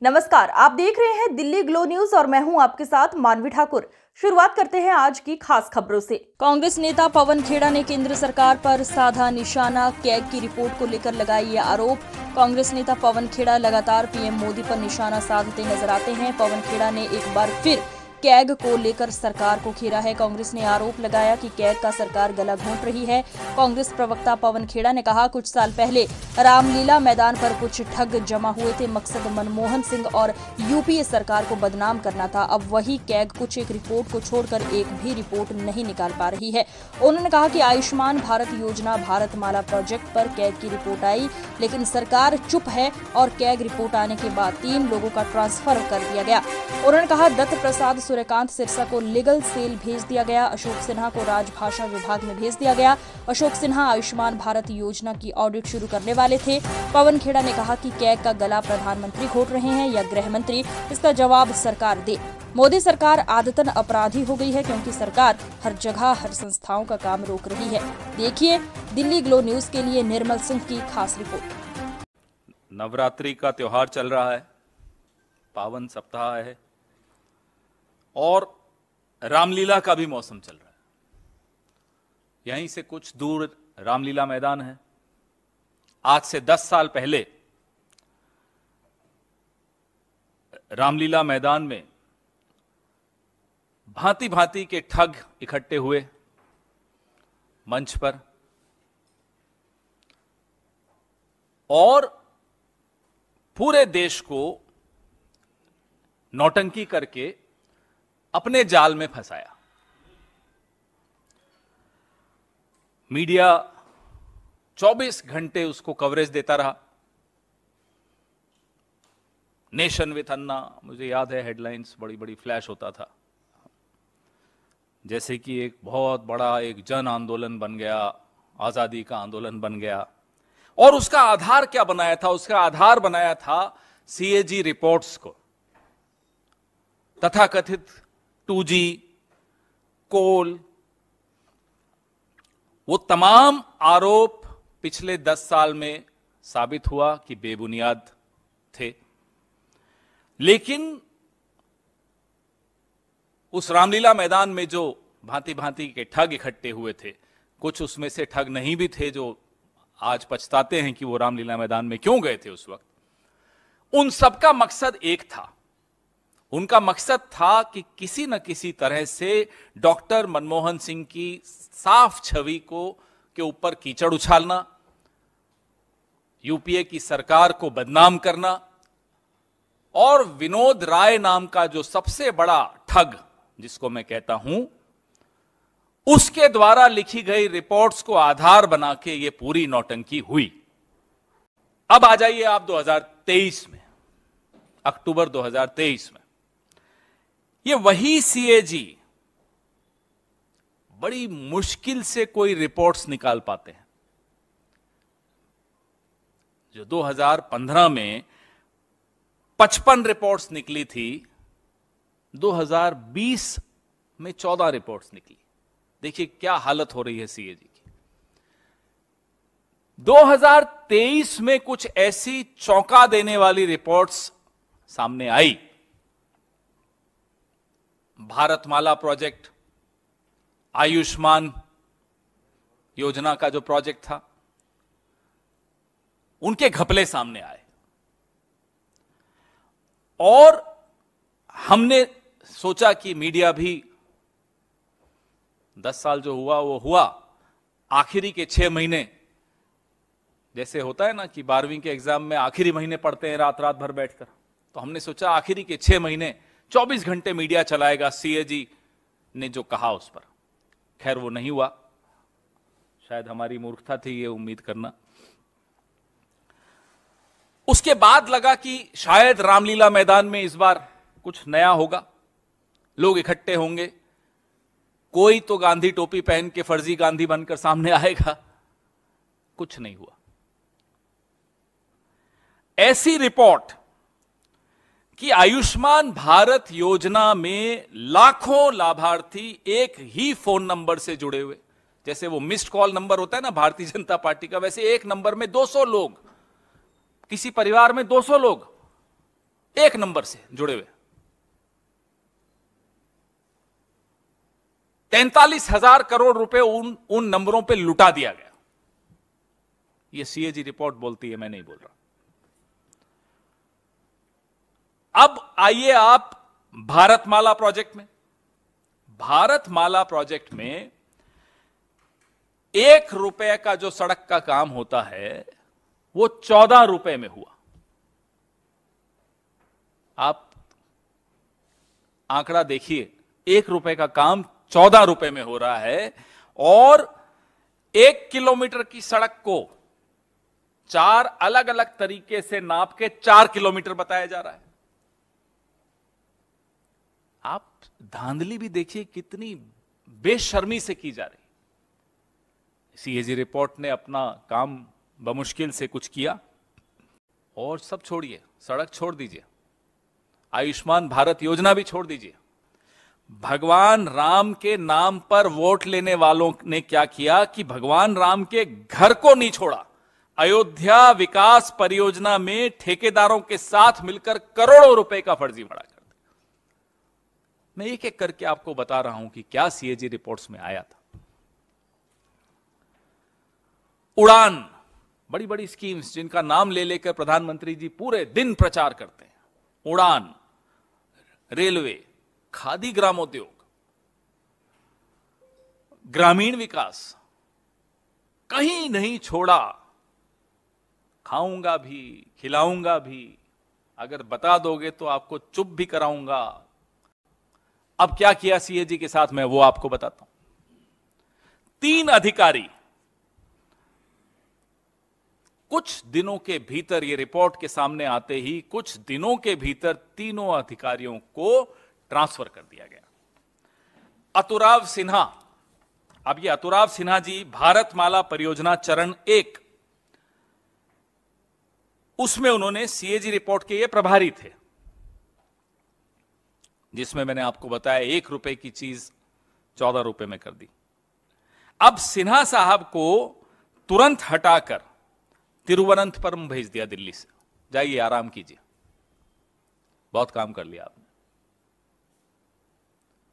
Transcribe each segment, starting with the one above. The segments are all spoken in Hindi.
नमस्कार, आप देख रहे हैं दिल्ली ग्लो न्यूज और मैं हूं आपके साथ मानवी ठाकुर। शुरुआत करते हैं आज की खास खबरों से। कांग्रेस नेता पवन खेड़ा ने केंद्र सरकार पर साधा निशाना, कैग की रिपोर्ट को लेकर लगाई ये आरोप। कांग्रेस नेता पवन खेड़ा लगातार पीएम मोदी पर निशाना साधते नजर आते हैं। पवन खेड़ा ने एक बार फिर कैग को लेकर सरकार को घेरा है। कांग्रेस ने आरोप लगाया कि कैग का सरकार गला घोंट रही है। कांग्रेस प्रवक्ता पवन खेड़ा ने कहा, कुछ साल पहले रामलीला मैदान पर कुछ ठग जमा हुए थे। मकसद मनमोहन सिंह और यूपीए सरकार को बदनाम करना था। अब वही कैग कुछ एक रिपोर्ट को छोड़कर एक भी रिपोर्ट नहीं निकाल पा रही है। उन्होंने कहा कि आयुष्मान भारत योजना, भारतमाला प्रोजेक्ट पर कैग की रिपोर्ट आई, लेकिन सरकार चुप है और कैग रिपोर्ट आने के बाद 3 लोगों का ट्रांसफर कर दिया गया। उन्होंने कहा, दत्त प्रसाद सूर्यकांत सिरसा को लीगल सेल भेज दिया गया। अशोक सिन्हा को राजभाषा विभाग में भेज दिया गया। अशोक सिन्हा आयुष्मान भारत योजना की ऑडिट शुरू करने वाले थे। पवन खेड़ा ने कहा कि कैग का गला प्रधानमंत्री घोट रहे हैं या गृह मंत्री, इसका जवाब सरकार दे। मोदी सरकार आदतन अपराधी हो गई है क्योंकि सरकार हर जगह हर संस्थाओं का काम रोक रही है। देखिए दिल्ली ग्लो न्यूज के लिए निर्मल सिंह की खास रिपोर्ट। नवरात्रि का त्योहार चल रहा है, पावन सप्ताह है और रामलीला का भी मौसम चल रहा है। यहीं से कुछ दूर रामलीला मैदान है। आज से 10 साल पहले रामलीला मैदान में भांति भांति के ठग इकट्ठे हुए मंच पर और पूरे देश को नौटंकी करके अपने जाल में फंसाया। मीडिया 24 घंटे उसको कवरेज देता रहा। नेशन विथ अन्ना, मुझे याद है हेडलाइंस बड़ी बड़ी फ्लैश होता था, जैसे कि एक बहुत बड़ा एक जन आंदोलन बन गया, आजादी का आंदोलन बन गया। और उसका आधार क्या बनाया था? उसका आधार बनाया था सीएजी रिपोर्ट्स को, तथाकथित 2G, कोल। वो तमाम आरोप पिछले 10 साल में साबित हुआ कि बेबुनियाद थे। लेकिन उस रामलीला मैदान में जो भांति भांति के ठग इकट्ठे हुए थे, कुछ उसमें से ठग नहीं भी थे जो आज पछताते हैं कि वो रामलीला मैदान में क्यों गए थे उस वक्त। उन सबका मकसद एक था। उनका मकसद था कि किसी न किसी तरह से डॉक्टर मनमोहन सिंह की साफ छवि को के ऊपर कीचड़ उछालना, यूपीए की सरकार को बदनाम करना और विनोद राय नाम का जो सबसे बड़ा ठग, जिसको मैं कहता हूं, उसके द्वारा लिखी गई रिपोर्ट्स को आधार बना के ये पूरी नौटंकी हुई। अब आ जाइए आप 2023 में, अक्टूबर 2023 में। ये वही सीएजी बड़ी मुश्किल से कोई रिपोर्ट्स निकाल पाते हैं। जो 2015 में 55 रिपोर्ट्स निकली थी, 2020 में 14 रिपोर्ट्स निकली। देखिए क्या हालत हो रही है सीएजी की। 2023 में कुछ ऐसी चौंका देने वाली रिपोर्ट्स सामने आई। भारतमाला प्रोजेक्ट, आयुष्मान योजना का जो प्रोजेक्ट था, उनके घपले सामने आए और हमने सोचा कि मीडिया भी 10 साल जो हुआ वो हुआ, आखिरी के 6 महीने, जैसे होता है ना कि 12वीं के एग्जाम में आखिरी महीने पढ़ते हैं रात रात भर बैठकर, तो हमने सोचा आखिरी के 6 महीने 24 घंटे मीडिया चलाएगा सीएजी ने जो कहा उस पर। खैर वो नहीं हुआ, शायद हमारी मूर्खता थी ये उम्मीद करना। उसके बाद लगा कि शायद रामलीला मैदान में इस बार कुछ नया होगा, लोग इकट्ठे होंगे, कोई तो गांधी टोपी पहन के फर्जी गांधी बनकर सामने आएगा। कुछ नहीं हुआ। ऐसी रिपोर्ट कि आयुष्मान भारत योजना में लाखों लाभार्थी एक ही फोन नंबर से जुड़े हुए, जैसे वो मिस्ड कॉल नंबर होता है ना भारतीय जनता पार्टी का, वैसे एक नंबर में 200 लोग, किसी परिवार में 200 लोग एक नंबर से जुड़े हुए 43,000 करोड़ रुपए उन नंबरों पे लुटा दिया गया। ये सीएजी रिपोर्ट बोलती है, मैं नहीं बोल रहा। अब आइए आप भारतमाला प्रोजेक्ट में। भारतमाला प्रोजेक्ट में 1 रुपए का जो सड़क का काम होता है वो 14 रुपए में हुआ। आप आंकड़ा देखिए, 1 रुपए का काम 14 रुपए में हो रहा है और 1 किलोमीटर की सड़क को 4 अलग अलग तरीके से नाप के 4 किलोमीटर बताया जा रहा है। आप धांधली भी देखिए कितनी बेशर्मी से की जा रही। सीएजी रिपोर्ट ने अपना काम बमुश्किल से कुछ किया और सब छोड़िए, सड़क छोड़ दीजिए, आयुष्मान भारत योजना भी छोड़ दीजिए। भगवान राम के नाम पर वोट लेने वालों ने क्या किया कि भगवान राम के घर को नहीं छोड़ा। अयोध्या विकास परियोजना में ठेकेदारों के साथ मिलकर करोड़ों रुपए का फर्जी बड़ा कर दिया। मैं एक एक करके आपको बता रहा हूं कि क्या सीएजी रिपोर्ट्स में आया था। उड़ान, बड़ी बड़ी स्कीम्स जिनका नाम ले लेकर प्रधानमंत्री जी पूरे दिन प्रचार करते हैं। उड़ान, रेलवे, खादी ग्रामोद्योग, ग्रामीण विकास, कहीं नहीं छोड़ा। खाऊंगा भी, खिलाऊंगा भी, अगर बता दोगे तो आपको चुप भी कराऊंगा। अब क्या किया सीएजी के साथ मैं वो आपको बताता हूं। 3 अधिकारी कुछ दिनों के भीतर, ये रिपोर्ट के सामने आते ही कुछ दिनों के भीतर तीनों अधिकारियों को ट्रांसफर कर दिया गया। अतुराव सिन्हा, अब ये अतुराव सिन्हा जी भारतमाला परियोजना चरण 1, उसमें उन्होंने सीएजी रिपोर्ट के ये प्रभारी थे, जिसमें मैंने आपको बताया 1 रुपए की चीज 14 रुपए में कर दी। अब सिन्हा साहब को तुरंत हटाकर तिरुवनंतपुरम भेज दिया दिल्ली से। जाइए आराम कीजिए, बहुत काम कर लिया आपने।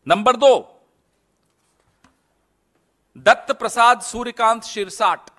नंबर 2, दत्त प्रसाद सूर्यकांत शिरसाट।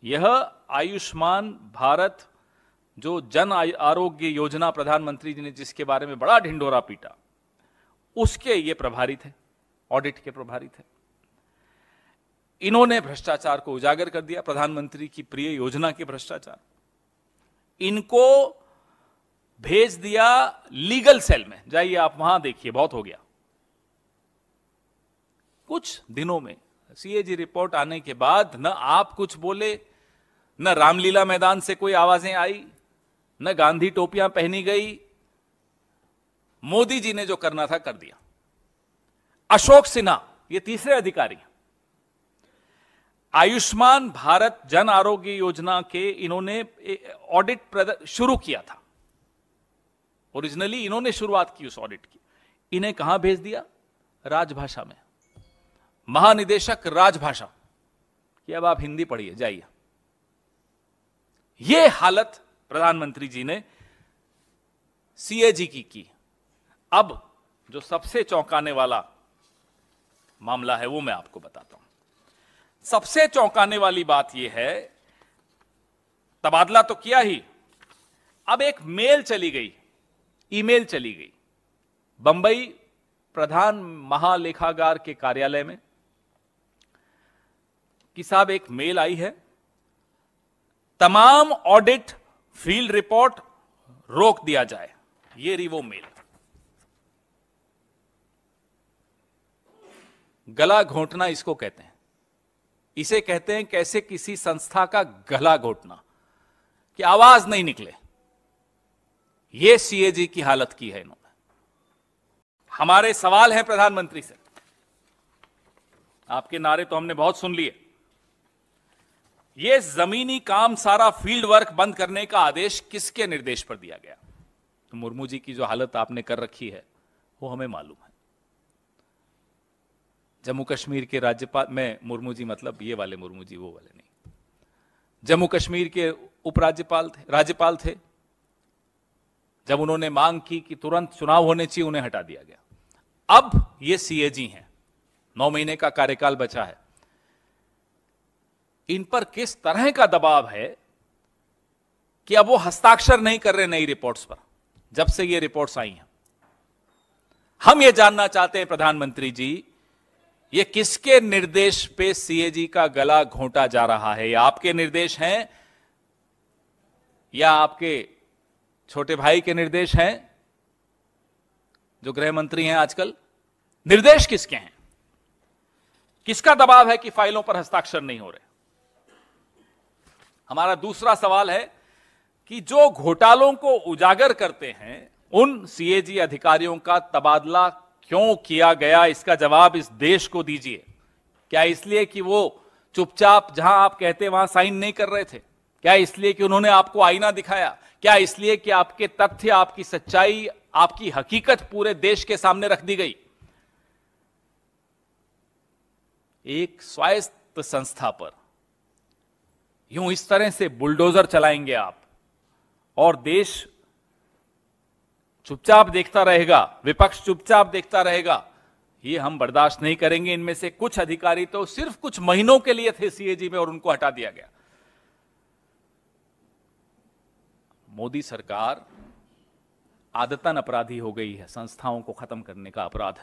यह आयुष्मान भारत जो जन आरोग्य योजना प्रधानमंत्री जी ने जिसके बारे में बड़ा ढिंढोरा पीटा, उसके ये प्रभारी थे, ऑडिट के प्रभारी थे। इन्होंने भ्रष्टाचार को उजागर कर दिया, प्रधानमंत्री की प्रिय योजना के भ्रष्टाचार। इनको भेज दिया लीगल सेल में। जाइए आप वहां देखिए, बहुत हो गया। कुछ दिनों में सीएजी रिपोर्ट आने के बाद न आप कुछ बोले, न रामलीला मैदान से कोई आवाजें आई, न गांधी टोपियां पहनी गई। मोदी जी ने जो करना था कर दिया। अशोक सिन्हा, ये तीसरे अधिकारी, आयुष्मान भारत जन आरोग्य योजना के इन्होंने ऑडिट शुरू किया था। ओरिजिनली इन्होंने शुरुआत की उस ऑडिट की। इन्हें कहां भेज दिया? राजभाषा में, महानिदेशक राजभाषा कि अब आप हिंदी पढ़िए, जाइए। यह हालत प्रधानमंत्री जी ने सीएजी की। अब जो सबसे चौंकाने वाला मामला है वो मैं आपको बताता हूं। सबसे चौंकाने वाली बात यह है, तबादला तो किया ही, अब एक मेल चली गई, ईमेल चली गई बंबई प्रधान महालेखागार के कार्यालय में कि साहब एक मेल आई है, तमाम ऑडिट फील्ड रिपोर्ट रोक दिया जाए। ये रही वो मेल। गला घोंटना इसको कहते हैं। इसे कहते हैं कैसे किसी संस्था का गला घोंटना कि आवाज नहीं निकले। यह सीएजी की हालत की है इन्होंने। हमारे सवाल हैं प्रधानमंत्री से। आपके नारे तो हमने बहुत सुन लिए। यह जमीनी काम, सारा फील्ड वर्क बंद करने का आदेश किसके निर्देश पर दिया गया? तो मुर्मू जी की जो हालत आपने कर रखी है वो हमें मालूम है। जम्मू कश्मीर के राज्यपाल, में मुर्मू जी मतलब ये वाले मुर्मू जी, वो वाले नहीं, जम्मू कश्मीर के उपराज्यपाल थे, राज्यपाल थे। जब उन्होंने मांग की कि तुरंत चुनाव होने चाहिए, उन्हें हटा दिया गया। अब ये सीएजी हैं, 9 महीने का कार्यकाल बचा है, इन पर किस तरह का दबाव है कि अब वो हस्ताक्षर नहीं कर रहे नई रिपोर्ट्स पर, जब से ये रिपोर्ट्स आई हैं। हम ये जानना चाहते हैं प्रधानमंत्री जी, ये किसके निर्देश पे सीएजी का गला घोंटा जा रहा है? ये आपके निर्देश हैं या आपके छोटे भाई के निर्देश हैं जो गृह मंत्री हैं आजकल? निर्देश किसके हैं? किसका दबाव है कि फाइलों पर हस्ताक्षर नहीं हो रहे? हमारा दूसरा सवाल है कि जो घोटालों को उजागर करते हैं उन सीएजी अधिकारियों का तबादला क्यों किया गया, इसका जवाब इस देश को दीजिए। क्या इसलिए कि वो चुपचाप जहां आप कहते वहां साइन नहीं कर रहे थे? क्या इसलिए कि उन्होंने आपको आईना दिखाया? क्या इसलिए कि आपके तथ्य, आपकी सच्चाई, आपकी हकीकत पूरे देश के सामने रख दी गई? एक स्वायत्त संस्था पर यूं इस तरह से बुलडोजर चलाएंगे आप और देश चुपचाप देखता रहेगा, विपक्ष चुपचाप देखता रहेगा? ये हम बर्दाश्त नहीं करेंगे। इनमें से कुछ अधिकारी तो सिर्फ कुछ महीनों के लिए थे सीएजी में और उनको हटा दिया गया। मोदी सरकार आदतन अपराधी हो गई है संस्थाओं को खत्म करने का अपराध।